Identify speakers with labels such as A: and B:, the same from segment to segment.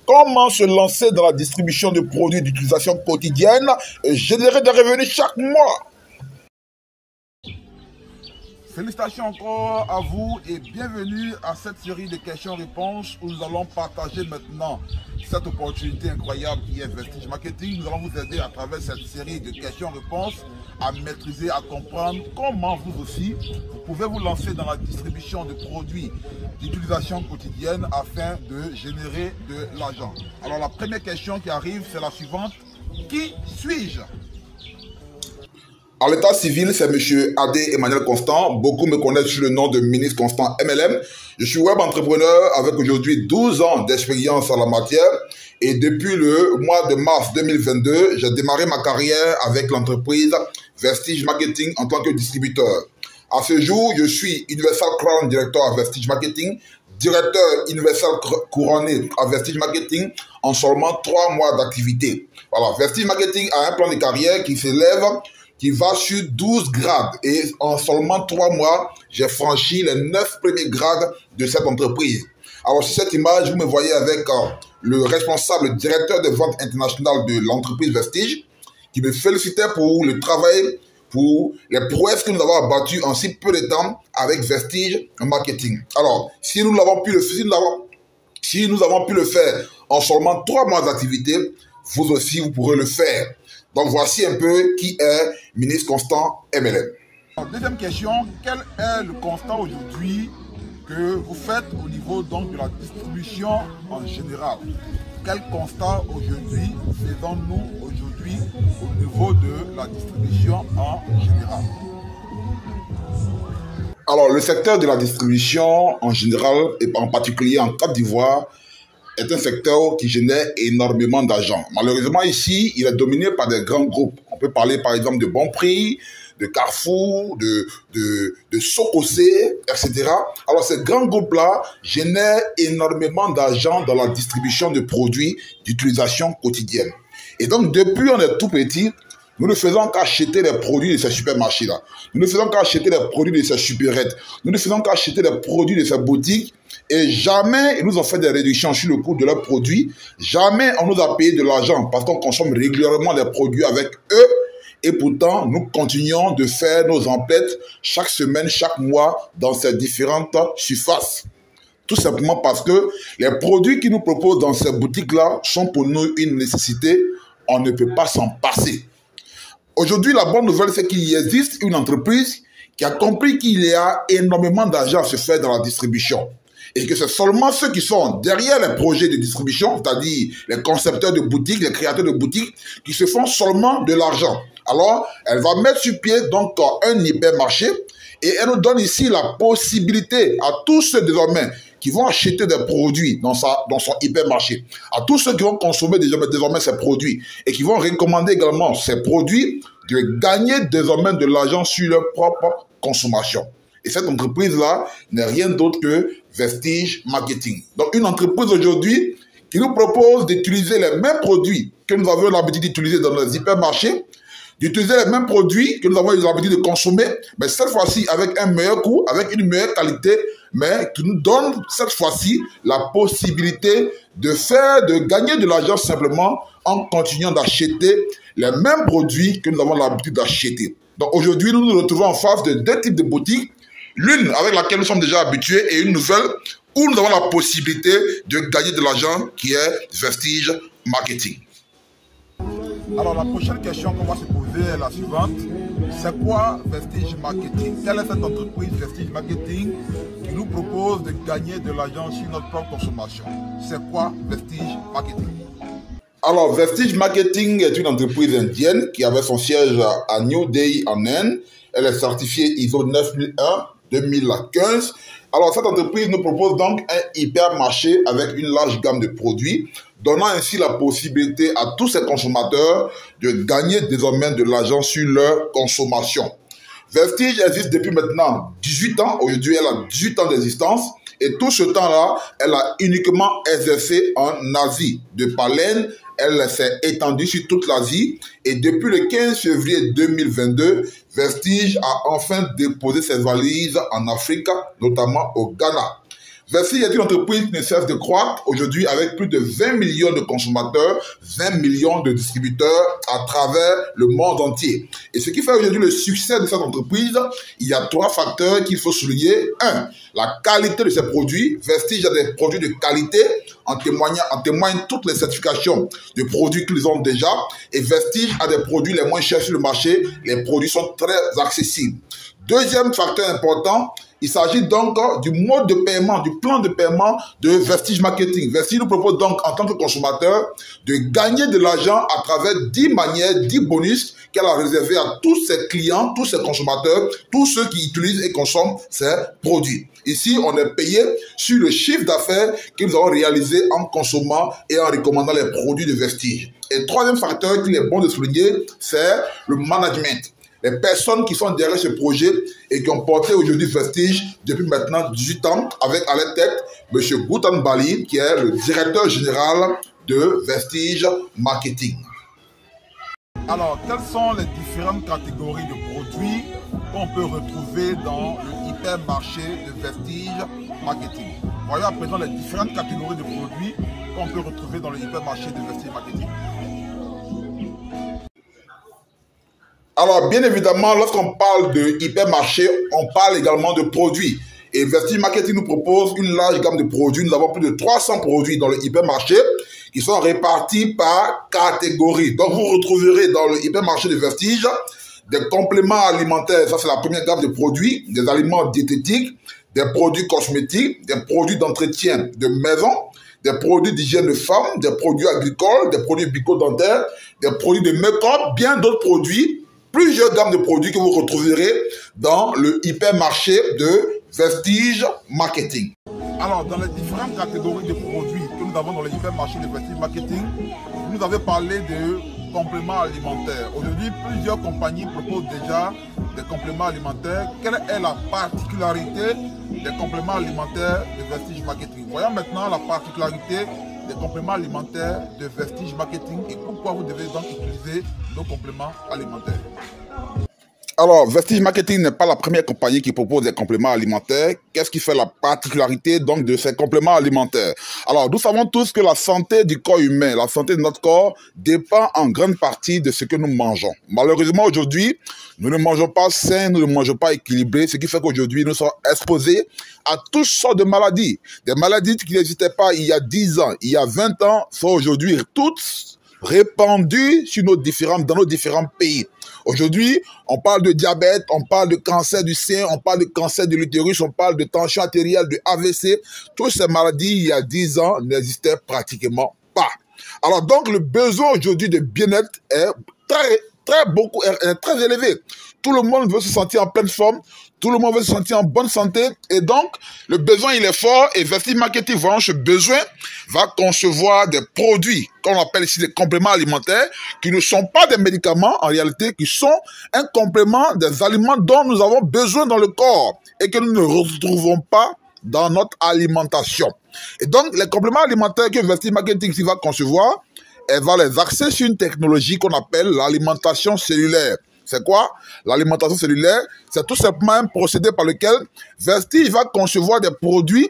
A: Comment se lancer dans la distribution de produits d'utilisation quotidienne et générer des revenus chaque mois? Félicitations encore à vous et bienvenue à cette série de questions-réponses où nous allons partager maintenant cette opportunité incroyable qui est Vestige Marketing. Nous allons vous aider à travers cette série de questions-réponses à maîtriser, à comprendre comment vous aussi, vous pouvez vous lancer dans la distribution de produits d'utilisation quotidienne afin de générer de l'argent. Alors la première question qui arrive, c'est la suivante. Qui suis-je? À l'état civil, c'est M. Adé Emmanuel Constant. Beaucoup me connaissent sous le nom de ministre Constant MLM. Je suis web entrepreneur avec aujourd'hui 12 ans d'expérience en la matière. Et depuis le mois de mars 2022, j'ai démarré ma carrière avec l'entreprise Vestige Marketing en tant que distributeur. À ce jour, je suis Universal Crown Director à Vestige Marketing, directeur Universal couronné à Vestige Marketing en seulement 3 mois d'activité. Voilà, Vestige Marketing a un plan de carrière qui va sur 12 grades. Et en seulement 3 mois, j'ai franchi les 9 premiers grades de cette entreprise. Alors, sur cette image, vous me voyez avec le responsable directeur des ventes internationales de l'entreprise Vestige, qui me félicitait pour le travail, pour les prouesses que nous avons abattues en si peu de temps avec Vestige Marketing. Alors, si nous avons pu le faire en seulement 3 mois d'activité, vous aussi, vous pourrez le faire. Donc, voici un peu qui est ministre Constant MLM. Deuxième question, quel est le constat aujourd'hui que vous faites au niveau donc de la distribution en général? Quel constat aujourd'hui faisons-nous aujourd'hui au niveau de la distribution en général? Alors, le secteur de la distribution en général, et en particulier en Côte d'Ivoire, est un secteur qui génère énormément d'argent. Malheureusement, ici, il est dominé par des grands groupes. On peut parler, par exemple, de Bon Prix, de Carrefour, de Sococé, etc. Alors, ces grands groupes-là génèrent énormément d'argent dans la distribution de produits d'utilisation quotidienne. Et donc, depuis on est tout petit, nous ne faisons qu'acheter les produits de ces supermarchés-là. Nous ne faisons qu'acheter les produits de ces supérettes. Nous ne faisons qu'acheter les produits de ces boutiques. Et jamais ils nous ont fait des réductions sur le coût de leurs produits. Jamais on nous a payé de l'argent parce qu'on consomme régulièrement les produits avec eux. Et pourtant, nous continuons de faire nos emplettes chaque semaine, chaque mois dans ces différentes surfaces. Tout simplement parce que les produits qu'ils nous proposent dans ces boutiques-là sont pour nous une nécessité. On ne peut pas s'en passer. Aujourd'hui, la bonne nouvelle, c'est qu'il existe une entreprise qui a compris qu'il y a énormément d'argent à se faire dans la distribution. Et que c'est seulement ceux qui sont derrière les projets de distribution, c'est-à-dire les concepteurs de boutiques, les créateurs de boutiques, qui se font seulement de l'argent. Alors, elle va mettre sur pied donc un hypermarché et elle nous donne ici la possibilité à tous ceux désormais qui vont acheter des produits dans son hypermarché, à tous ceux qui vont consommer désormais ces produits et qui vont recommander également ces produits, de gagner désormais de l'argent sur leur propre consommation. Et cette entreprise-là n'est rien d'autre que Vestige Marketing. Donc, une entreprise aujourd'hui qui nous propose d'utiliser les mêmes produits que nous avons l'habitude d'utiliser dans les hypermarchés, d'utiliser les mêmes produits que nous avons l'habitude de consommer, mais cette fois-ci avec un meilleur coût, avec une meilleure qualité, mais qui nous donne cette fois-ci la possibilité de gagner de l'argent simplement en continuant d'acheter les mêmes produits que nous avons l'habitude d'acheter. Donc aujourd'hui, nous nous retrouvons en face de 2 types de boutiques, l'une avec laquelle nous sommes déjà habitués et une nouvelle où nous avons la possibilité de gagner de l'argent qui est Vestige Marketing. Alors la prochaine question qu'on va se poser est la suivante. C'est quoi Vestige Marketing? Quelle est cette entreprise Vestige Marketing qui nous propose de gagner de l'argent sur notre propre consommation? C'est quoi Vestige Marketing? Alors Vestige Marketing est une entreprise indienne qui avait son siège à New Delhi en Inde. Elle est certifiée ISO 9001-2015. Alors cette entreprise nous propose donc un hypermarché avec une large gamme de produits, donnant ainsi la possibilité à tous ces consommateurs de gagner désormais de l'argent sur leur consommation. Vestige existe depuis maintenant 18 ans. Aujourd'hui, elle a 18 ans d'existence. Et tout ce temps-là, elle a uniquement exercé en Asie. De par l'Inde, elle s'est étendue sur toute l'Asie. Et depuis le 15 février 2022, Vestige a enfin déposé ses valises en Afrique, notamment au Ghana. Vestige est une entreprise qui ne cesse de croître aujourd'hui avec plus de 20 millions de consommateurs, 20 millions de distributeurs à travers le monde entier. Et ce qui fait aujourd'hui le succès de cette entreprise, il y a 3 facteurs qu'il faut souligner. 1. La qualité de ses produits. Vestige a des produits de qualité, en témoignent toutes les certifications de produits qu'ils ont déjà. Et Vestige a des produits les moins chers sur le marché. Les produits sont très accessibles. Deuxième facteur important, il s'agit donc du mode de paiement, du plan de paiement de Vestige Marketing. Vestige nous propose donc en tant que consommateur de gagner de l'argent à travers 10 manières, 10 bonus qu'elle a réservés à tous ses clients, tous ses consommateurs, tous ceux qui utilisent et consomment ses produits. Ici, on est payé sur le chiffre d'affaires que nous avons réalisé en consommant et en recommandant les produits de Vestige. Et troisième facteur qu'il est bon de souligner, c'est le management. Les personnes qui sont derrière ce projet et qui ont porté aujourd'hui Vestige depuis maintenant 18 ans avec à la tête M. Boutan Bali qui est le directeur général de Vestige Marketing. Alors, quelles sont les différentes catégories de produits qu'on peut retrouver dans le hypermarché de Vestige Marketing? Voyons à présent les différentes catégories de produits qu'on peut retrouver dans le hypermarché de Vestige Marketing. Alors, bien évidemment, lorsqu'on parle de hypermarché, on parle également de produits. Et Vestige Marketing nous propose une large gamme de produits. Nous avons plus de 300 produits dans le hypermarché qui sont répartis par catégorie. Donc, vous retrouverez dans le hypermarché de Vestige des compléments alimentaires. Ça, c'est la première gamme de produits. Des aliments diététiques, des produits cosmétiques, des produits d'entretien de maison, des produits d'hygiène de femme, des produits agricoles, des produits bucco-dentaires, des produits de make-up, bien d'autres produits. Plusieurs gammes de produits que vous retrouverez dans le hypermarché de Vestige Marketing. Alors, dans les différentes catégories de produits que nous avons dans le hypermarché de Vestige Marketing, vous nous avez parlé de compléments alimentaires. Aujourd'hui, plusieurs compagnies proposent déjà des compléments alimentaires. Quelle est la particularité des compléments alimentaires de Vestige Marketing? Voyons maintenant la particularité des compléments alimentaires de Vestige Marketing et pourquoi vous devez donc utiliser nos compléments alimentaires. Alors, Vestige Marketing n'est pas la première compagnie qui propose des compléments alimentaires. Qu'est-ce qui fait la particularité donc de ces compléments alimentaires? Alors, nous savons tous que la santé du corps humain, la santé de notre corps dépend en grande partie de ce que nous mangeons. Malheureusement, aujourd'hui, nous ne mangeons pas sain, nous ne mangeons pas équilibré, ce qui fait qu'aujourd'hui, nous sommes exposés à toutes sortes de maladies. Des maladies qui n'existaient pas il y a 10 ans, il y a 20 ans, sont aujourd'hui toutes répandues dans nos différents pays. Aujourd'hui, on parle de diabète, on parle de cancer du sein, on parle de cancer de l'utérus, on parle de tension artérielle, de AVC. Toutes ces maladies, il y a 10 ans, n'existaient pratiquement pas. Alors donc, le besoin aujourd'hui de bien-être est très élevé. Tout le monde veut se sentir en pleine forme, tout le monde veut se sentir en bonne santé, et donc le besoin il est fort, et Vestige Marketing, voyant ce besoin, va concevoir des produits qu'on appelle ici des compléments alimentaires, qui ne sont pas des médicaments en réalité, qui sont un complément des aliments dont nous avons besoin dans le corps, et que nous ne retrouvons pas dans notre alimentation. Et donc les compléments alimentaires que Vestige Marketing va concevoir, elle va les axer sur une technologie qu'on appelle l'alimentation cellulaire. C'est quoi? L'alimentation cellulaire, c'est tout simplement un procédé par lequel Vestige va concevoir des produits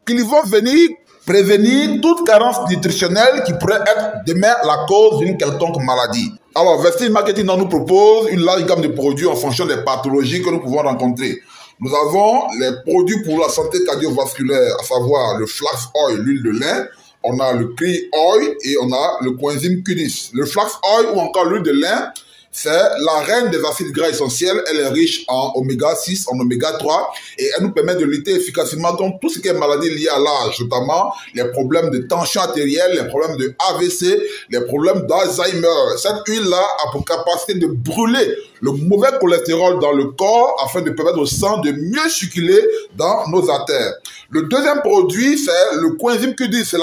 A: qui vont venir prévenir toute carence nutritionnelle qui pourrait être demain la cause d'une quelconque maladie. Alors, Vestige Marketing nous propose une large gamme de produits en fonction des pathologies que nous pouvons rencontrer. Nous avons les produits pour la santé cardiovasculaire, à savoir le flax oil, l'huile de lin. On a le Clear Oil et on a le coenzyme Q10. Le flax oil ou encore l'huile de lin, c'est la reine des acides gras essentiels. Elle est riche en oméga 6, en oméga 3 et elle nous permet de lutter efficacement contre tout ce qui est maladie liée à l'âge, notamment les problèmes de tension artérielle, les problèmes de AVC, les problèmes d'Alzheimer. Cette huile-là a pour capacité de brûler le mauvais cholestérol dans le corps afin de permettre au sang de mieux circuler dans nos artères. Le deuxième produit, c'est le coenzyme Q10. C'est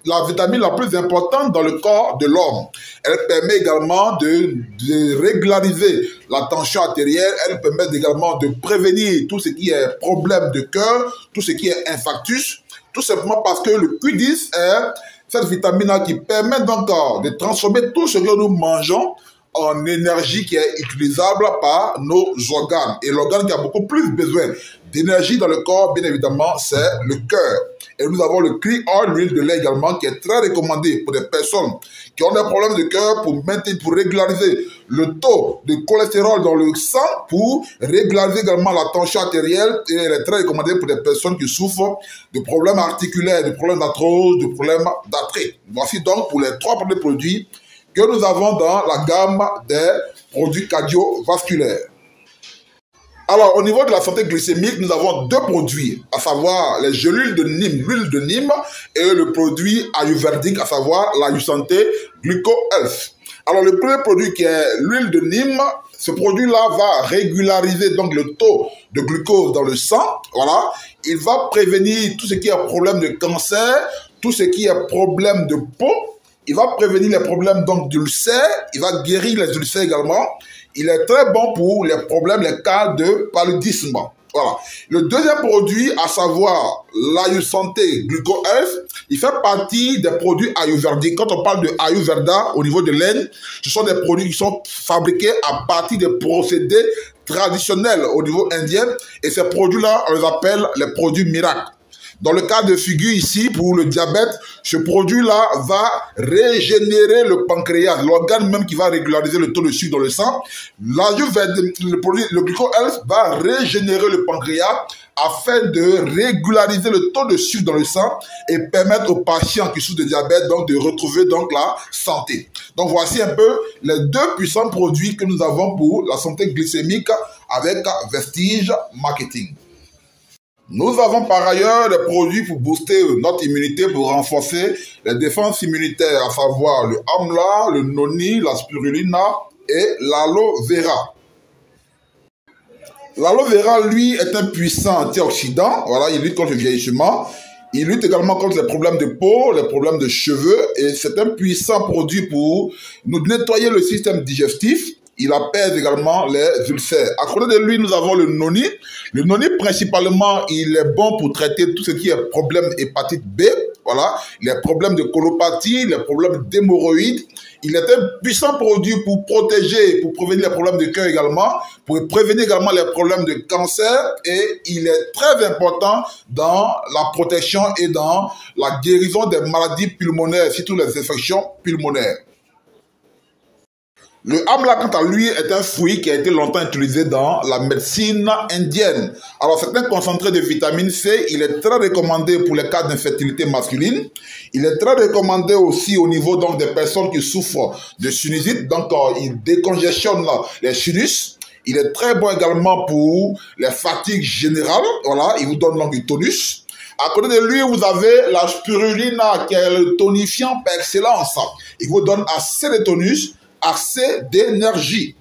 A: la vitamine la plus importante dans le corps de l'homme. Elle permet également de régulariser la tension artérielle. Elle permet également de prévenir tout ce qui est problème de cœur, tout ce qui est infarctus. Tout simplement parce que le Q10 est cette vitamine qui permet donc de transformer tout ce que nous mangeons en énergie qui est utilisable par nos organes. Et l'organe qui a beaucoup plus besoin d'énergie dans le corps, bien évidemment, c'est le cœur. Et nous avons le clean oil, l'huile de lait également, qui est très recommandée pour des personnes qui ont des problèmes de cœur pour maintenir, pour régulariser le taux de cholestérol dans le sang, pour régulariser également la tension artérielle. Et elle est très recommandée pour des personnes qui souffrent de problèmes articulaires, de problèmes d'arthrose, de problèmes d'arthrite. Voici donc pour les 3 premiers produits que nous avons dans la gamme des produits cardiovasculaires. Alors, au niveau de la santé glycémique, nous avons 2 produits, à savoir les gélules de Nîmes, l'huile de Nîmes, et le produit ayurvédique, à savoir l'Ayursanté Gluco Health. Alors, le premier produit qui est l'huile de Nîmes, ce produit-là va régulariser donc le taux de glucose dans le sang. Voilà, il va prévenir tout ce qui est problème de cancer, tout ce qui est problème de peau. Il va prévenir les problèmes donc d'ulcères, il va guérir les ulcères également. Il est très bon pour les problèmes, les cas de paludisme. Voilà. Le deuxième produit, à savoir l'Ayursanté Gluco Health, il fait partie des produits ayurvédiques. Quand on parle de Ayurveda au niveau de l'Inde, ce sont des produits qui sont fabriqués à partir de procédés traditionnels au niveau indien. Et ces produits-là, on les appelle les produits miracles. Dans le cas de figure ici, pour le diabète, ce produit-là va régénérer le pancréas, l'organe même qui va régulariser le taux de sucre dans le sang. Le Gluco Health va régénérer le pancréas afin de régulariser le taux de sucre dans le sang et permettre aux patients qui souffrent de diabète donc de retrouver donc la santé. Donc voici un peu les 2 puissants produits que nous avons pour la santé glycémique avec Vestige Marketing. Nous avons par ailleurs des produits pour booster notre immunité, pour renforcer les défenses immunitaires, à savoir le amla, le noni, la spirulina et l'aloe vera. L'aloe vera, lui, est un puissant antioxydant. Voilà, il lutte contre le vieillissement. Il lutte également contre les problèmes de peau, les problèmes de cheveux. Et c'est un puissant produit pour nous nettoyer le système digestif. Il apaise également les ulcères. À côté de lui, nous avons le noni. Le noni, principalement, il est bon pour traiter tout ce qui est problème hépatite B. Voilà, les problèmes de colopathie, les problèmes d'hémorroïdes. Il est un puissant produit pour protéger, pour prévenir les problèmes de cœur également, pour prévenir également les problèmes de cancer. Et il est très important dans la protection et dans la guérison des maladies pulmonaires, surtout les infections pulmonaires. Le amla, quant à lui, est un fruit qui a été longtemps utilisé dans la médecine indienne. Alors, c'est un concentré de vitamine C. Il est très recommandé pour les cas d'infertilité masculine. Il est très recommandé aussi au niveau donc des personnes qui souffrent de sinusite. Donc, il décongestionne les sinus. Il est très bon également pour les fatigues générales. Voilà, il vous donne donc du tonus. À côté de lui, vous avez la spirulina, qui est le tonifiant par excellence. Il vous donne assez de tonus, assez d'énergie.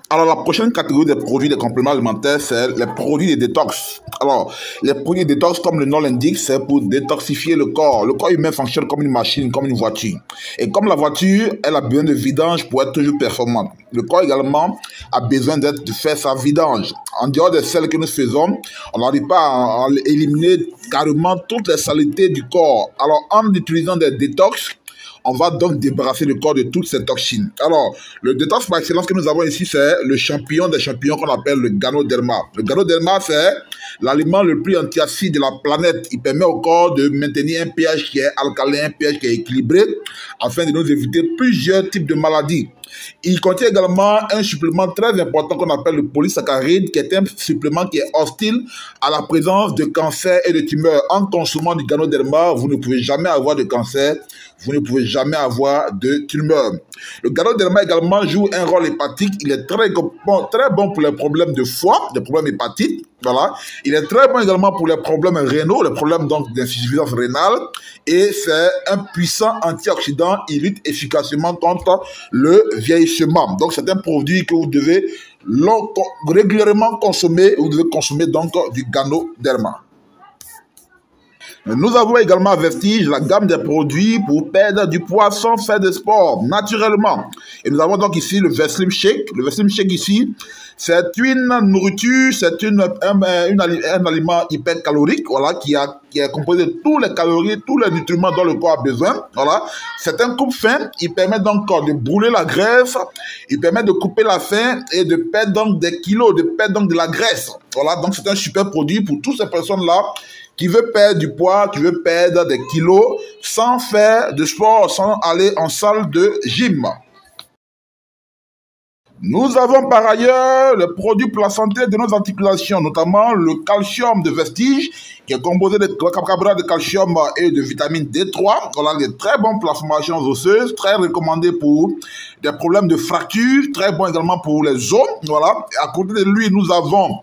A: Alors, la prochaine catégorie des produits de compléments alimentaires, c'est les produits de détox. Alors, les produits de détox, comme le nom l'indique, c'est pour détoxifier le corps. Le corps humain fonctionne comme une machine, comme une voiture. Et comme la voiture, elle a besoin de vidange pour être toujours performante. Le corps également a besoin de faire sa vidange. En dehors de celles que nous faisons, on n'arrive pas à éliminer carrément toutes les saletés du corps. Alors, en utilisant des détox, on va donc débarrasser le corps de toutes ces toxines. Alors, le détox par excellence que nous avons ici, c'est le champignon des champignons qu'on appelle le Ganoderma. Le Ganoderma, c'est l'aliment le plus antiacide de la planète. Il permet au corps de maintenir un pH qui est alcalin, un pH qui est équilibré, afin de nous éviter plusieurs types de maladies. Il contient également un supplément très important qu'on appelle le polysaccharide, qui est un supplément qui est hostile à la présence de cancer et de tumeurs. En consommant du Ganoderma, vous ne pouvez jamais avoir de cancer, vous ne pouvez jamais avoir de tumeur. Le Ganoderma également joue un rôle hépatique. Il est très bon pour les problèmes de foie, des problèmes hépatiques. Voilà. Il est très bon également pour les problèmes rénaux, les problèmes donc d'insuffisance rénale. Et c'est un puissant antioxydant. Il lutte efficacement contre le vieillissement. Donc c'est un produit que vous devez régulièrement consommer. Vous devez consommer donc du Ganoderma. Nous avons également à Vestige la gamme des produits pour perdre du poids sans faire de sport, naturellement. Et nous avons donc ici le Veslim Shake. Le Veslim Shake ici, c'est une nourriture, c'est un aliment hyper calorique, voilà, qui est composé de tous les calories, tous les nutriments dont le corps a besoin. Voilà. C'est un coupe-faim. Il permet donc de brûler la graisse. Il permet de couper la faim et de perdre donc des kilos, de perdre donc de la graisse. Voilà. Donc c'est un super produit pour toutes ces personnes-là qui veut perdre du poids, qui veut perdre des kilos sans faire de sport, sans aller en salle de gym. Nous avons par ailleurs le produit pour la santé de nos articulations, notamment le calcium de Vestige, qui est composé de carbonate de calcium et de vitamine D3. Voilà, des très bons pour la formation osseuse, très recommandé pour des problèmes de fracture, très bon également pour les os. Voilà. Et à côté de lui, nous avons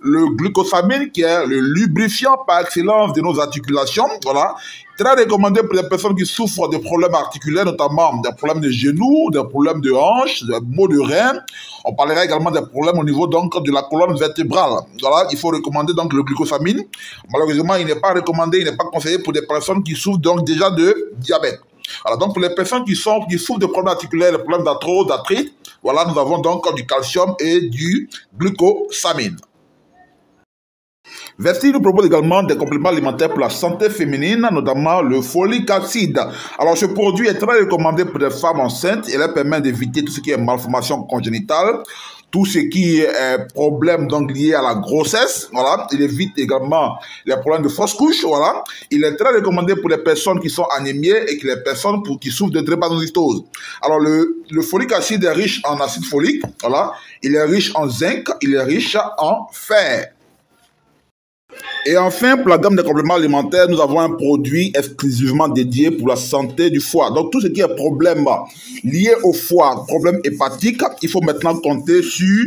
A: le glucosamine, qui est le lubrifiant par excellence de nos articulations. Voilà. Très recommandé pour les personnes qui souffrent de problèmes articulaires, notamment des problèmes de genoux, des problèmes de hanches, des maux de reins. On parlera également des problèmes au niveau donc de la colonne vertébrale. Voilà, il faut recommander donc le glucosamine. Malheureusement, il n'est pas recommandé, il n'est pas conseillé pour des personnes qui souffrent donc déjà de diabète. Alors donc pour les personnes qui souffrent de problèmes articulaires, des problèmes d'arthrose, d'arthrite, voilà, nous avons donc du calcium et du glucosamine. Vestige nous propose également des compléments alimentaires pour la santé féminine, notamment le folic acide. Alors, ce produit est très recommandé pour les femmes enceintes et leur permet d'éviter tout ce qui est malformation congénitale, tout ce qui est problème donc lié à la grossesse. Voilà. Il évite également les problèmes de fausse couche. Voilà. Il est très recommandé pour les personnes qui sont anémiées et les personnes qui souffrent de drépanocytose. Alors, le folic acide est riche en acide folique. Voilà. Il est riche en zinc. Il est riche en fer. Et enfin, pour la gamme des compléments alimentaires, nous avons un produit exclusivement dédié pour la santé du foie. Donc, tout ce qui est problème lié au foie, problème hépatique, il faut maintenant compter sur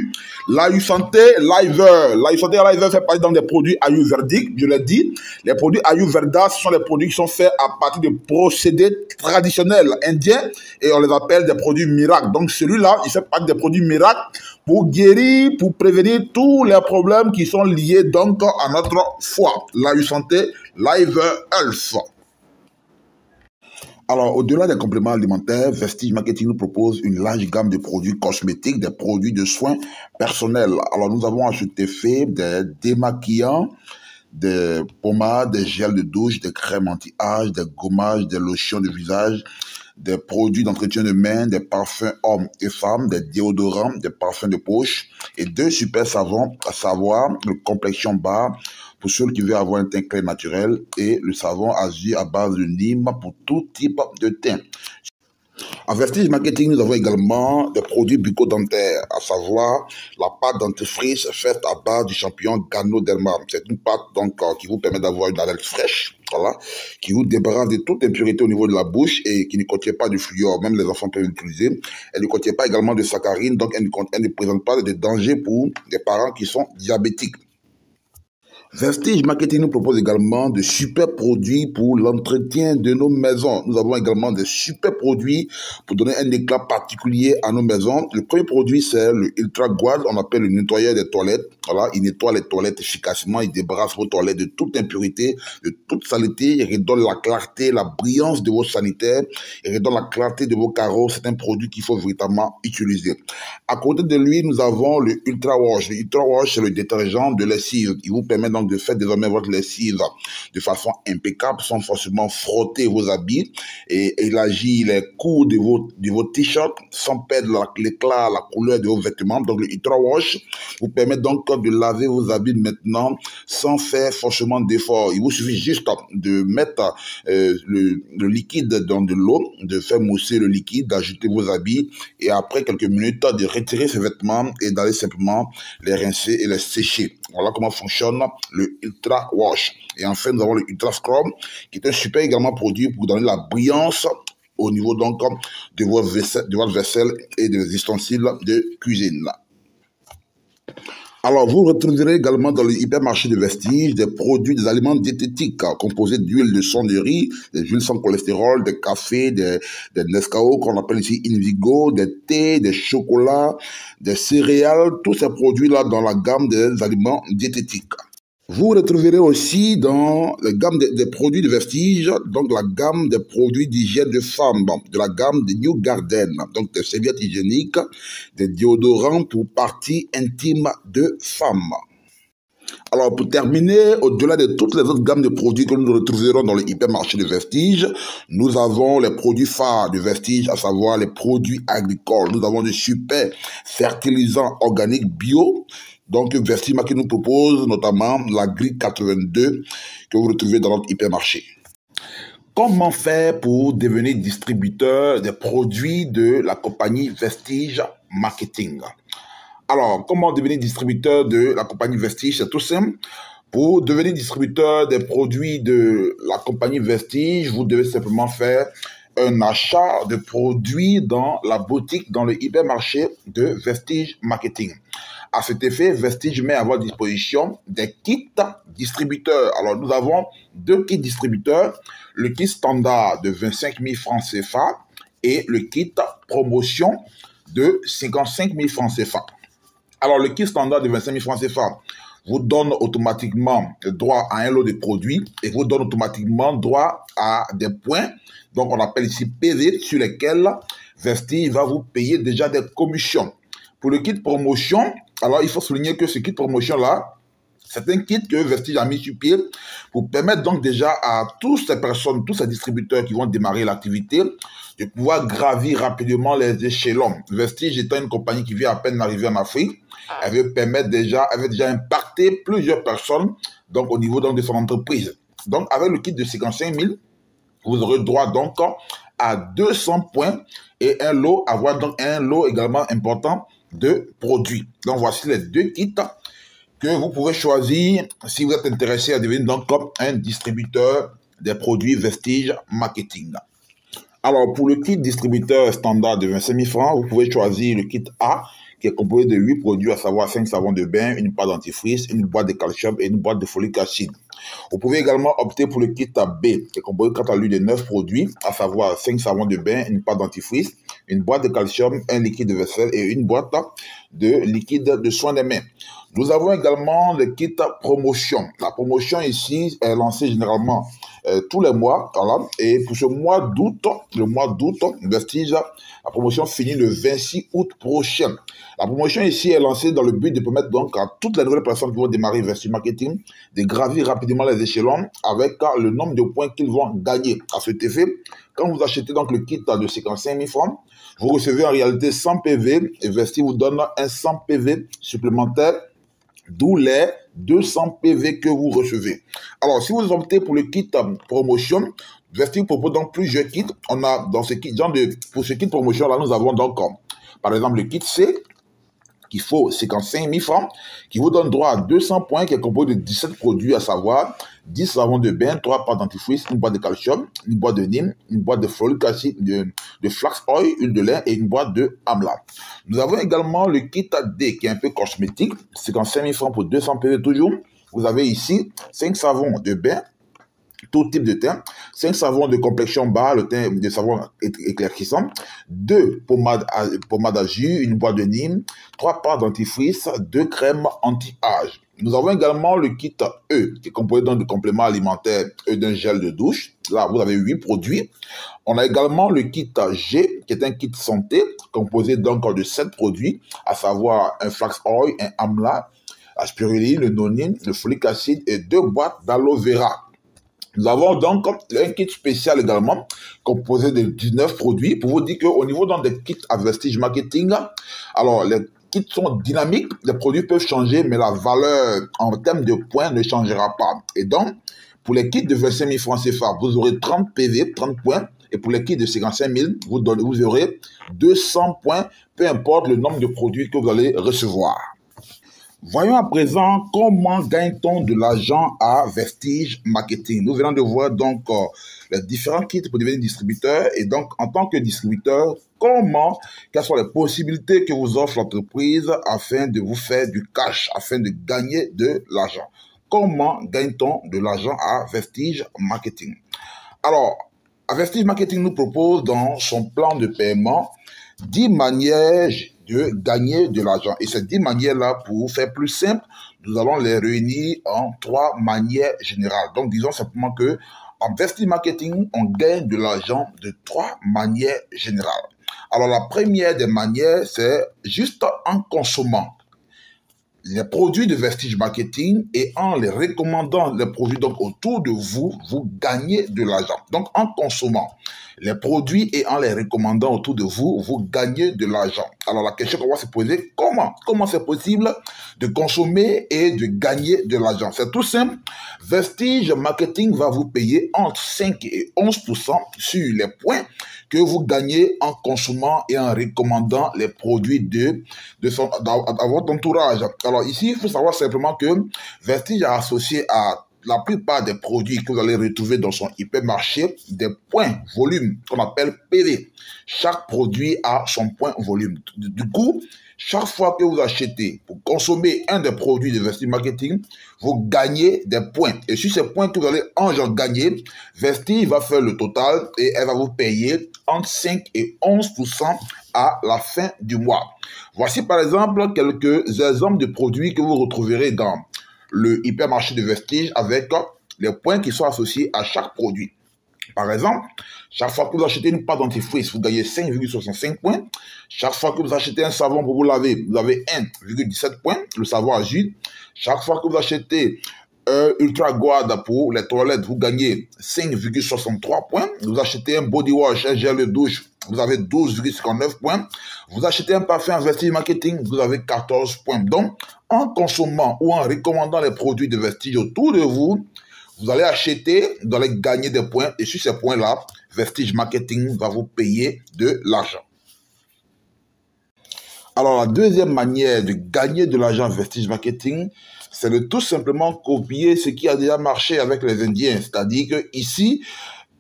A: l'Ayu Santé Liver. L'Ayu Santé Liver fait partie dans des produits ayurvédiques, je l'ai dit. Les produits Ayurveda, ce sont des produits qui sont faits à partir de procédés traditionnels indiens et on les appelle des produits miracles. Donc, celui-là, il fait partie des produits miracles pour guérir, pour prévenir tous les problèmes qui sont liés donc à notre foie. L'Ayu Santé Liver Health. Alors, au-delà des compléments alimentaires, Vestige Marketing nous propose une large gamme de produits cosmétiques, des produits de soins personnels. Alors, nous avons à cet effet des démaquillants, des pommades, des gels de douche, des crèmes anti-âge, des gommages, des lotions de visage, des produits d'entretien de main, des parfums hommes et femmes, des déodorants, des parfums de poche et 2 super savons, à savoir le Complexion Bar pour ceux qui veulent avoir un teint clair naturel et le savon Azur à base de Nîmes pour tout type de teint. En Vestige Marketing, nous avons également des produits bucco-dentaires, à savoir la pâte dentifrice faite à base du champignon Ganoderma. C'est une pâte donc qui vous permet d'avoir une haleine fraîche, voilà, qui vous débarrasse de toute impurité au niveau de la bouche et qui ne contient pas de fluor. Même les enfants peuvent l'utiliser. Elle ne contient pas également de saccharine, donc elle ne présente pas de danger pour des parents qui sont diabétiques. Vestige Marketing nous propose également de super produits pour l'entretien de nos maisons. Nous avons également des super produits pour donner un éclat particulier à nos maisons. Le premier produit, c'est le Ultra Guard, on appelle le nettoyeur des toilettes. Voilà, il nettoie les toilettes efficacement, il débarrasse vos toilettes de toute impureté, de toute saleté, il redonne la clarté, la brillance de vos sanitaires, il redonne la clarté de vos carreaux. C'est un produit qu'il faut véritablement utiliser. À côté de lui, nous avons le Ultra Wash. Le Ultra Wash, c'est le détergent de lessive. Il vous permet donc de faire désormais votre lessive de façon impeccable, sans forcément frotter vos habits, et élargir les coups de vos t-shirts sans perdre l'éclat, la couleur de vos vêtements. Donc le Ultra Wash vous permet donc de laver vos habits maintenant sans faire forcément d'effort. Il vous suffit juste de mettre le liquide dans de l'eau, de faire mousser le liquide, d'ajouter vos habits et après quelques minutes de retirer ces vêtements et d'aller simplement les rincer et les sécher. Voilà comment fonctionne le Ultra Wash. Et enfin, nous avons le Ultra Scrub, qui est un super également produit pour donner la brillance au niveau donc de votre vaisselle et des ustensiles de cuisine. Alors, vous retrouverez également dans le hypermarché de Vestige des produits, des aliments diététiques composés d'huile de son de riz, des huiles sans cholestérol, des cafés, des Nescao qu'on appelle ici Invigo, des thés, des chocolats, des céréales, tous ces produits-là dans la gamme des aliments diététiques. Vous retrouverez aussi dans la gamme des produits de Vestige, donc la gamme des produits d'hygiène de femmes, de la gamme de New Garden, donc des serviettes hygiéniques, des déodorants pour parties intimes de femmes. Alors, pour terminer, au-delà de toutes les autres gammes de produits que nous retrouverons dans le hypermarché de Vestige, nous avons les produits phares de Vestige, à savoir les produits agricoles. Nous avons des super fertilisants organiques bio. Donc, Vestige qui nous propose notamment la grille 82 que vous retrouvez dans notre hypermarché. Comment faire pour devenir distributeur des produits de la compagnie Vestige Marketing? Alors, comment devenir distributeur de la compagnie Vestige? C'est tout simple. Pour devenir distributeur des produits de la compagnie Vestige, vous devez simplement faire un achat de produits dans la boutique, dans le hypermarché de Vestige Marketing. À cet effet, Vestige met à votre disposition des kits distributeurs. Alors, nous avons deux kits distributeurs, le kit standard de 25 000 francs CFA et le kit promotion de 55 000 francs CFA. Alors, le kit standard de 25 000 francs CFA vous donne automatiquement droit à un lot de produits et vous donne automatiquement droit à des points, donc on appelle ici PV, sur lesquels Vestige va vous payer déjà des commissions. Pour le kit promotion, alors il faut souligner que ce kit promotion-là, c'est un kit que Vestige a mis sur pied pour permettre donc déjà à toutes ces personnes, tous ces distributeurs qui vont démarrer l'activité, de pouvoir gravir rapidement les échelons. Vestige étant une compagnie qui vient à peine d'arriver en Afrique, elle veut permettre déjà, elle veut déjà impacter plusieurs personnes donc au niveau donc, de son entreprise. Donc avec le kit de 55 000, vous aurez droit donc à 200 points et un lot, avoir donc un lot également important de produits. Donc voici les deux kits que vous pouvez choisir si vous êtes intéressé à devenir donc comme un distributeur des produits Vestige Marketing. Alors, pour le kit distributeur standard de 25 000 francs, vous pouvez choisir le kit A, qui est composé de 8 produits, à savoir 5 savons de bain, une pâte dentifrice, une boîte de calcium et une boîte de folique acide. Vous pouvez également opter pour le kit B, qui est composé quant à lui de 9 produits, à savoir 5 savons de bain, une pâte dentifrice, une boîte de calcium, un liquide de vaisselle et une boîte de liquide de soins des mains. Nous avons également le kit promotion. La promotion ici est lancée généralement tous les mois. Voilà. Et pour ce mois d'août, le mois d'août, Vestige, la promotion finit le 26 août prochain. La promotion ici est lancée dans le but de permettre donc à toutes les nouvelles personnes qui vont démarrer Vestige Marketing de gravir rapidement les échelons avec le nombre de points qu'ils vont gagner. À cet effet, quand vous achetez donc le kit de 55 000 francs, vous recevez en réalité 100 PV et Vestige vous donne un 100 PV supplémentaire, d'où les 200 PV que vous recevez. Alors, si vous optez pour le kit promotion, Vestige propose donc plusieurs kits. On a dans ce kit, pour ce kit promotion là, nous avons donc, par exemple, le kit C, qui faut 55 000 francs, qui vous donne droit à 200 points, qui est composé de 17 produits, à savoir 10 savons de bain, 3 pâtes dentifrice, une boîte de calcium, une boîte de Nîmes, une boîte de folique acide, de flax oil, huile de lin et une boîte de amla. Nous avons également le kit D, qui est un peu cosmétique, 55 000 francs pour 200 PV toujours. Vous avez ici 5 savons de bain, tout type de teint, 5 savons de complexion bas, le teint de savon éclaircissant, 2 pommades à jus, une boîte de Nîmes, 3 pâtes dentifrice, 2 crèmes anti-âge. Nous avons également le kit E, qui est composé de compléments alimentaires et d'un gel de douche. Là, vous avez 8 produits. On a également le kit G, qui est un kit santé, composé donc de 7 produits, à savoir un flax oil, un amla, la spiruline, le nonine, le folique acide et 2 boîtes d'aloe vera. Nous avons donc un kit spécial également, composé de 19 produits, pour vous dire qu'au niveau des kits à Vestige Marketing, alors les kits sont dynamiques, les produits peuvent changer, mais la valeur en termes de points ne changera pas. Et donc, pour les kits de 25 000 francs CFA, vous aurez 30 PV, 30 points, et pour les kits de 55 000, vous aurez 200 points, peu importe le nombre de produits que vous allez recevoir. Voyons à présent comment gagne-t-on de l'argent à Vestige Marketing. Nous venons de voir donc les différents kits pour devenir distributeur et donc en tant que distributeur, quelles sont les possibilités que vous offre l'entreprise afin de vous faire du cash, afin de gagner de l'argent. Comment gagne-t-on de l'argent à Vestige Marketing? Alors, à Vestige Marketing nous propose dans son plan de paiement 10 manières de gagner de l'argent. Et ces 10 manières-là, pour faire plus simple, nous allons les réunir en 3 manières générales. Donc, disons simplement que en vestige marketing, on gagne de l'argent de 3 manières générales. Alors, la première des manières, c'est juste en consommant les produits de vestige marketing et en les recommandant les produits donc autour de vous, vous gagnez de l'argent. Donc, en consommant les produits et en les recommandant autour de vous, vous gagnez de l'argent. Alors, la question qu'on va se poser, comment c'est possible de consommer et de gagner de l'argent? C'est tout simple. Vestige marketing va vous payer entre 5 et 11% sur les points que vous gagnez en consommant et en recommandant les produits à votre entourage. Alors ici, il faut savoir simplement que Vestige a associé à la plupart des produits que vous allez retrouver dans son hypermarché des points volume qu'on appelle PV. Chaque produit a son point volume. Du coup, chaque fois que vous achetez pour consommer un des produits de Vestige Marketing, vous gagnez des points. Et sur ces points que vous allez en gagner, Vestige va faire le total et elle va vous payer entre 5 et 11% à la fin du mois. Voici par exemple quelques exemples de produits que vous retrouverez dans le hypermarché de Vestige avec les points qui sont associés à chaque produit. Par exemple, chaque fois que vous achetez une pâte dentifrice, vous gagnez 5,65 points. Chaque fois que vous achetez un savon pour vous laver, vous avez 1,17 points, le savon à jus. Chaque fois que vous achetez Ultra Guard pour les toilettes, vous gagnez 5,63 points. Vous achetez un body wash, un gel de douche, vous avez 12,59 points. Vous achetez un parfum en Vestige Marketing, vous avez 14 points. Donc, en consommant ou en recommandant les produits de Vestige autour de vous, vous allez acheter, vous allez gagner des points. Et sur ces points-là, Vestige Marketing va vous payer de l'argent. Alors, la deuxième manière de gagner de l'argent Vestige Marketing, c'est de tout simplement copier ce qui a déjà marché avec les Indiens. C'est-à-dire que ici,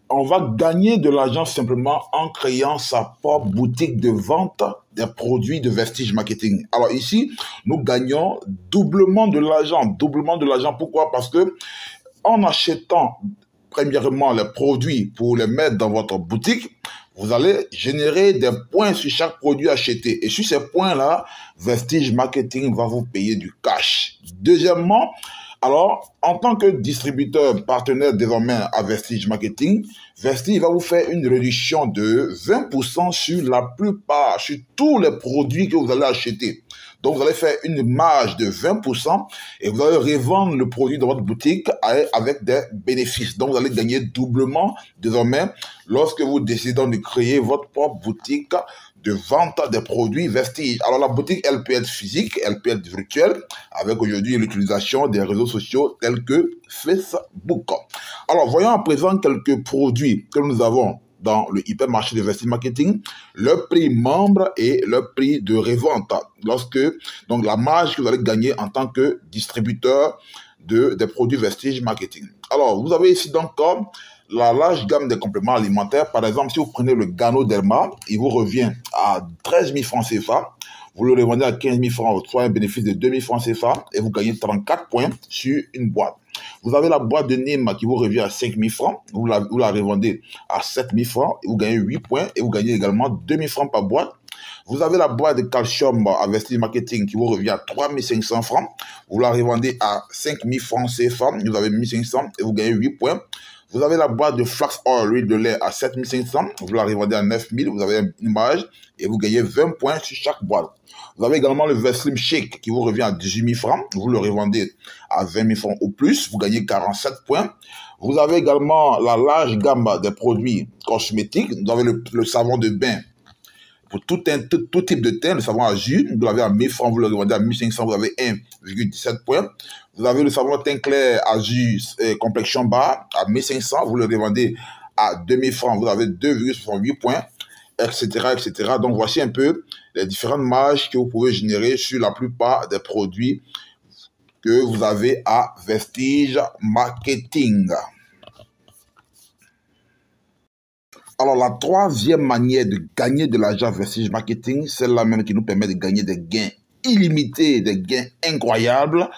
A: on va gagner de l'argent simplement en créant sa propre boutique de vente des produits de Vestige Marketing. Alors ici, nous gagnons doublement de l'argent. Doublement de l'argent, pourquoi? Parce que en achetant premièrement les produits pour les mettre dans votre boutique, vous allez générer des points sur chaque produit acheté. Et sur ces points-là, Vestige Marketing va vous payer du cash. Deuxièmement, alors, en tant que distributeur partenaire désormais à Vestige Marketing, Vestige va vous faire une réduction de 20% sur la plupart, sur tous les produits que vous allez acheter. Donc, vous allez faire une marge de 20% et vous allez revendre le produit dans votre boutique avec des bénéfices. Donc, vous allez gagner doublement désormais lorsque vous décidez de créer votre propre boutique de vente des produits Vestige. Alors, la boutique, elle peut être physique, elle peut être virtuelle, avec aujourd'hui l'utilisation des réseaux sociaux tels que Facebook. Alors, voyons à présent quelques produits que nous avons dans le hypermarché de Vestige Marketing, le prix membre et le prix de revente. Donc, la marge que vous allez gagner en tant que distributeur des produits Vestige Marketing. Alors, vous avez ici donc la large gamme des compléments alimentaires. Par exemple, si vous prenez le Ganoderma, il vous revient à 13 000 francs CFA. Vous le revendez à 15 000 francs, soit un bénéfice de 2 000 francs CFA, et vous gagnez 34 points sur une boîte. Vous avez la boîte de Nîmes qui vous revient à 5 000 francs. Vous la revendez à 7 000 francs, et vous gagnez 8 points, et vous gagnez également 2 000 francs par boîte. Vous avez la boîte de calcium à Vestige Marketing qui vous revient à 3 500 francs. Vous la revendez à 5 000 francs CFA, vous avez 1 500 et vous gagnez 8 points. Vous avez la boîte de flax oil, l'huile de lait à 7 500, vous la revendez à 9 000, vous avez une marge et vous gagnez 20 points sur chaque boîte. Vous avez également le Veslim Shake qui vous revient à 18 000 francs, vous le revendez à 20 000 francs au plus, vous gagnez 47 points. Vous avez également la large gamme des produits cosmétiques, vous avez le savon de bain pour tout type de teint, le savon à jus, vous l'avez à 1000 francs, vous le revendez à 1500, vous avez 1,17 points. Vous avez le savon teint clair à jus complexion bas à 1500, vous le revendez à 2000 francs, vous avez 2,68 points, etc., etc. Donc, voici un peu les différentes marges que vous pouvez générer sur la plupart des produits que vous avez à Vestige Marketing. Alors, la troisième manière de gagner de l'argent Vestige Marketing, celle-là même qui nous permet de gagner des gains illimités, des gains incroyables,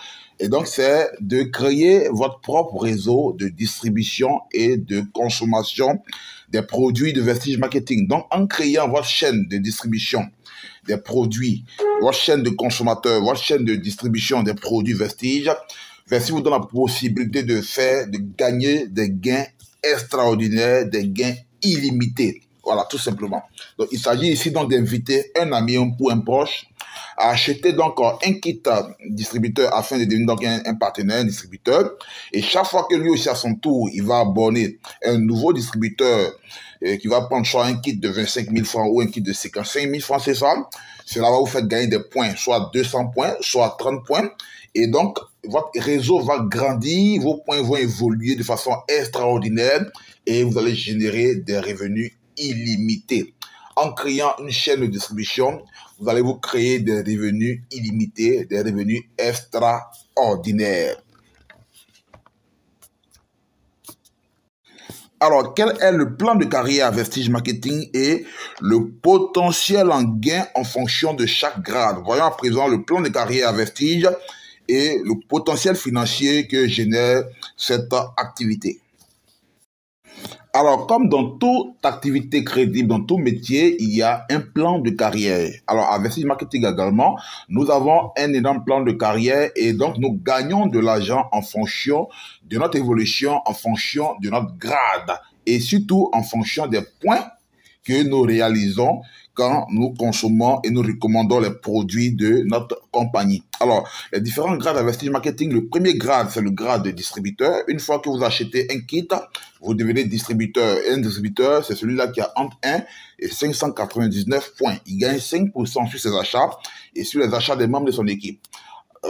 A: Et donc, c'est de créer votre propre réseau de distribution et de consommation des produits de Vestige Marketing. Donc, en créant votre chaîne de distribution des produits, votre chaîne de consommateurs, votre chaîne de distribution des produits Vestige, Vestige vous donne la possibilité de gagner des gains extraordinaires, des gains illimités. Voilà, tout simplement. Donc, il s'agit ici donc d'inviter un ami ou un proche à acheter donc un kit distributeur afin de devenir donc un partenaire, un distributeur. Et chaque fois que lui aussi à son tour, il va abonner un nouveau distributeur qui va prendre soit un kit de 25 000 francs ou un kit de 55 000 francs, c'est ça. Cela va vous faire gagner des points, soit 200 points, soit 30 points. Et donc, votre réseau va grandir, vos points vont évoluer de façon extraordinaire et vous allez générer des revenus illimités. En créant une chaîne de distribution, vous allez vous créer des revenus illimités, des revenus extraordinaires. Alors, quel est le plan de carrière à Vestige Marketing et le potentiel en gain en fonction de chaque grade? Voyons à présent le plan de carrière à Vestige et le potentiel financier que génère cette activité. Alors, comme dans toute activité crédible, dans tout métier, il y a un plan de carrière. Alors, à Vestige Marketing également, nous avons un énorme plan de carrière et donc nous gagnons de l'argent en fonction de notre évolution, en fonction de notre grade et surtout en fonction des points que nous réalisons quand nous consommons et nous recommandons les produits de notre compagnie. Alors, les différents grades à Vestige Marketing, le premier grade, c'est le grade de distributeur. Une fois que vous achetez un kit, vous devenez distributeur. Et un distributeur, c'est celui-là qui a entre 1 et 599 points. Il gagne 5% sur ses achats et sur les achats des membres de son équipe.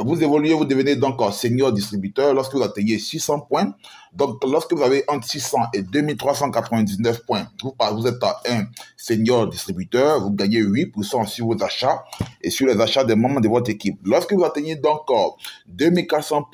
A: Vous évoluez, vous devenez donc senior distributeur lorsque vous atteignez 600 points. Donc, lorsque vous avez entre 600 et 2399 points, vous êtes un senior distributeur, vous gagnez 8% sur vos achats et sur les achats des membres de votre équipe. Lorsque vous atteignez donc 2400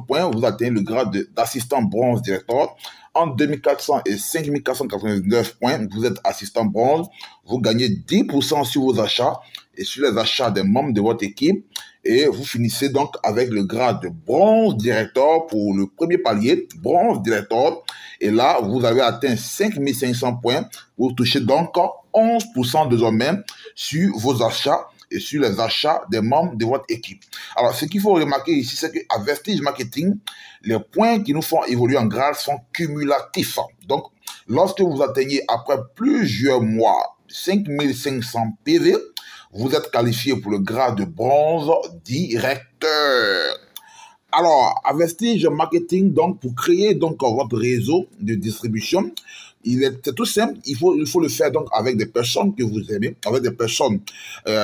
A: points, vous atteignez le grade d'assistant bronze directeur. Entre 2400 et 5499 points, vous êtes assistant bronze, vous gagnez 10% sur vos achats et sur les achats des membres de votre équipe. Et vous finissez donc avec le grade de bronze directeur pour le premier palier, bronze directeur. Et là, vous avez atteint 5500 points. Vous touchez donc 11% désormais sur vos achats et sur les achats des membres de votre équipe. Alors, ce qu'il faut remarquer ici, c'est qu'à Vestige Marketing, les points qui nous font évoluer en grade sont cumulatifs. Donc, lorsque vous atteignez après plusieurs mois 5500 PV, vous êtes qualifié pour le grade de bronze directeur. Alors, à Vestige Marketing, donc, pour créer donc votre réseau de distribution, c'est tout simple, il faut le faire donc avec des personnes que vous aimez, avec des personnes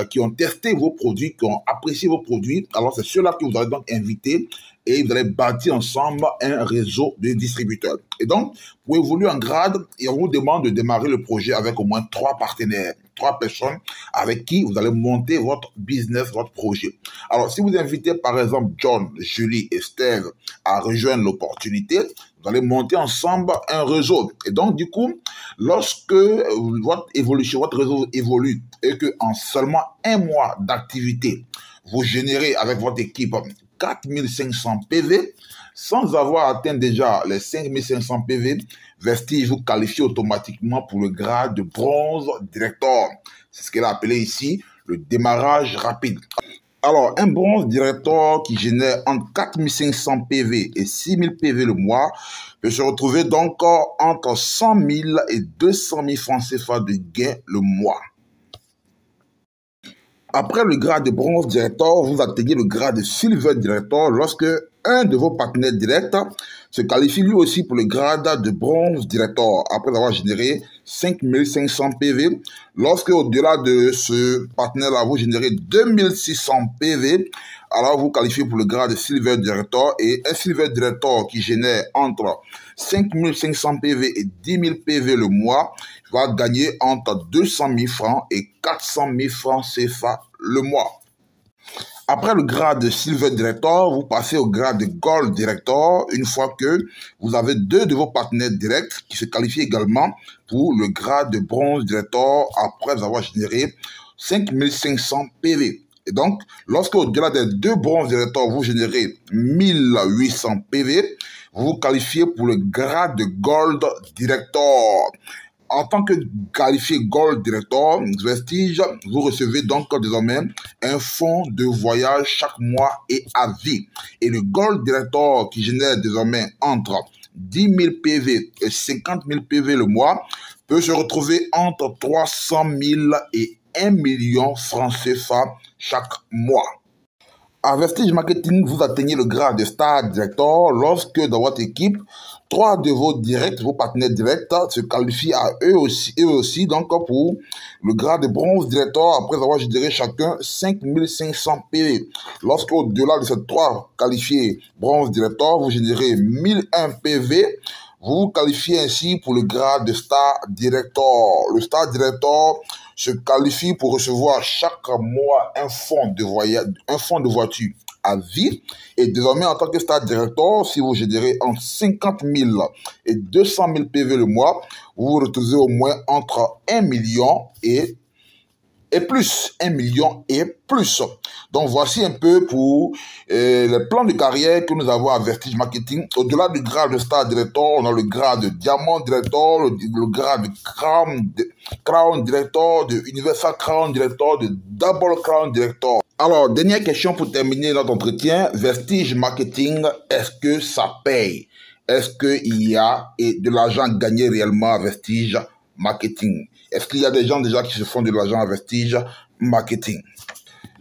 A: qui ont testé vos produits, qui ont apprécié vos produits. Alors, c'est ceux-là que vous allez donc inviter et vous allez bâtir ensemble un réseau de distributeurs. Et donc, pour évoluer en grade, on vous demande de démarrer le projet avec au moins 3 partenaires, 3 personnes avec qui vous allez monter votre business, votre projet. Alors, si vous invitez par exemple John, Julie et Steve à rejoindre l'opportunité, vous allez monter ensemble un réseau. Et donc, du coup, lorsque votre réseau évolue et que en seulement 1 mois d'activité, vous générez avec votre équipe 4500 PV, sans avoir atteint déjà les 5500 PV, Vestige vous qualifie automatiquement pour le grade de bronze directeur. C'est ce qu'elle a appelé ici le démarrage rapide. Alors, un bronze directeur qui génère entre 4500 PV et 6000 PV le mois peut se retrouver donc entre 100 000 et 200 000 francs CFA de gain le mois. Après le grade de bronze directeur, vous atteignez le grade de silver directeur lorsque un de vos partenaires directs se qualifie lui aussi pour le grade de bronze directeur après avoir généré 5500 PV. Lorsque au-delà de ce partenaire-là, vous générez 2600 PV, alors vous qualifiez pour le grade de silver directeur et un silver directeur qui génère entre 5500 PV et 10 000 PV le mois va gagner entre 200 000 francs et 400 000 francs CFA le mois. Après le grade de Silver Director, vous passez au grade de Gold Director une fois que vous avez 2 de vos partenaires directs qui se qualifient également pour le grade de Bronze Director après avoir généré 5500 PV. Et donc, lorsque au-delà des 2 bronzes directeurs, vous générez 1800 PV, vous vous qualifiez pour le grade de Gold Director. En tant que qualifié Gold Director, Vestige, vous recevez donc désormais un fonds de voyage chaque mois et à vie. Et le Gold Director qui génère désormais entre 10 000 PV et 50 000 PV le mois peut se retrouver entre 300 000 et 1 million francs CFA chaque mois. À Vestige Marketing, vous atteignez le grade de Star Director lorsque dans votre équipe, 3 de vos directs, vos partenaires directs, se qualifient à eux aussi donc pour le grade de Bronze Director après avoir généré chacun 5 500 PV. Lorsque au-delà de ces 3 qualifiés Bronze Director, vous générez 1001 PV, vous vous qualifiez ainsi pour le grade de Star Director. Le Star Director se qualifie pour recevoir chaque mois un fonds de voiture à vie. Et désormais, en tant que Star Director, si vous générez entre 50 000 et 200 000 PV le mois, vous vous retrouvez au moins entre 1 million et plus. 1 million et plus. Donc, voici un peu pour les plans de carrière que nous avons à Vestige Marketing. Au-delà du grade de Star Director, on a le grade de Diamond Director, le grade de Crown Director, de Universal Crown Director, de Double Crown Director. Alors, dernière question pour terminer notre entretien. Vestige Marketing, est-ce que ça paye? Est-ce qu'il y a de l'argent gagné réellement à Vestige Marketing? Est-ce qu'il y a des gens déjà qui se font de l'argent à Vestige Marketing?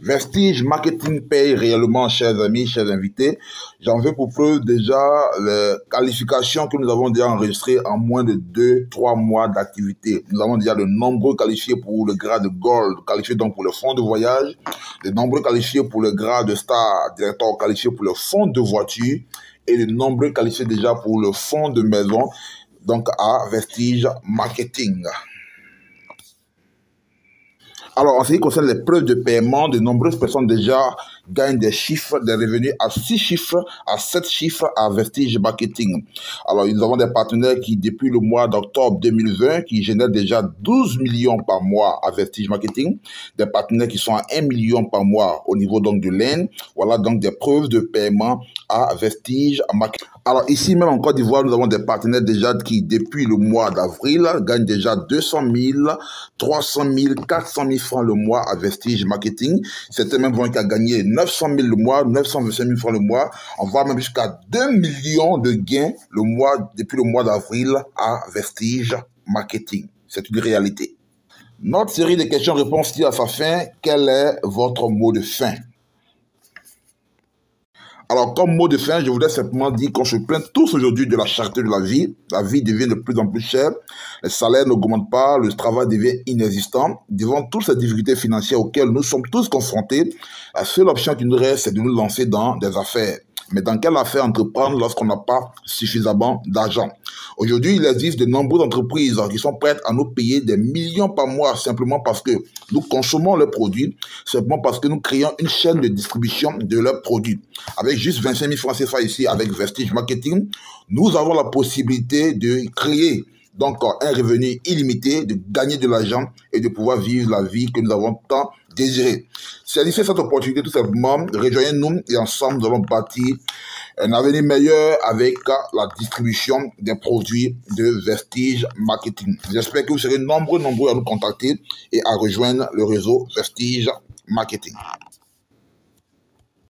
A: Vestige Marketing paye réellement, chers amis, chers invités. J'en veux pour preuve déjà les qualifications que nous avons déjà enregistrées en moins de 2-3 mois d'activité. Nous avons déjà de nombreux qualifiés pour le grade de Gold, qualifiés donc pour le fonds de voyage, de nombreux qualifiés pour le grade de Star Director, qualifiés pour le fonds de voiture, et de nombreux qualifiés déjà pour le fonds de maison, donc à Vestige Marketing. Alors, en ce qui concerne les preuves de paiement, de nombreuses personnes déjà gagnent des chiffres, des revenus à 6 chiffres, à 7 chiffres à Vestige Marketing. Alors, nous avons des partenaires qui, depuis le mois d'octobre 2020, qui génèrent déjà 12 millions par mois à Vestige Marketing. Des partenaires qui sont à 1 million par mois au niveau donc de l'Inde. Voilà donc des preuves de paiement à Vestige Marketing. Alors, ici même en Côte d'Ivoire, nous avons des partenaires déjà qui, depuis le mois d'avril, gagnent déjà 200 000, 300 000, 400 000 francs le mois à Vestige Marketing. Certains même vont gagner 900 000 le mois, 925 000 francs le mois. On va même jusqu'à 2 millions de gains le mois, depuis le mois d'avril à Vestige Marketing. C'est une réalité. Notre série de questions-réponses tire à sa fin. Quel est votre mot de fin? Alors, comme mot de fin, je voudrais simplement dire qu'on se plaint tous aujourd'hui de la cherté de la vie. La vie devient de plus en plus chère. Les salaires n'augmentent pas. Le travail devient inexistant. Devant toutes ces difficultés financières auxquelles nous sommes tous confrontés, la seule option qui nous reste, c'est de nous lancer dans des affaires. Mais dans quelle affaire entreprendre lorsqu'on n'a pas suffisamment d'argent? Aujourd'hui, il existe de nombreuses entreprises qui sont prêtes à nous payer des millions par mois simplement parce que nous consommons leurs produits, simplement parce que nous créons une chaîne de distribution de leurs produits. Avec juste 25 000 francs CFA ici, avec Vestige Marketing, nous avons la possibilité de créer donc un revenu illimité, de gagner de l'argent et de pouvoir vivre la vie que nous avons tant désirée. Saisissez cette opportunité tout simplement, rejoignez-nous et ensemble nous allons bâtir un avenir meilleur avec la distribution des produits de Vestige Marketing. J'espère que vous serez nombreux à nous contacter et à rejoindre le réseau Vestige Marketing.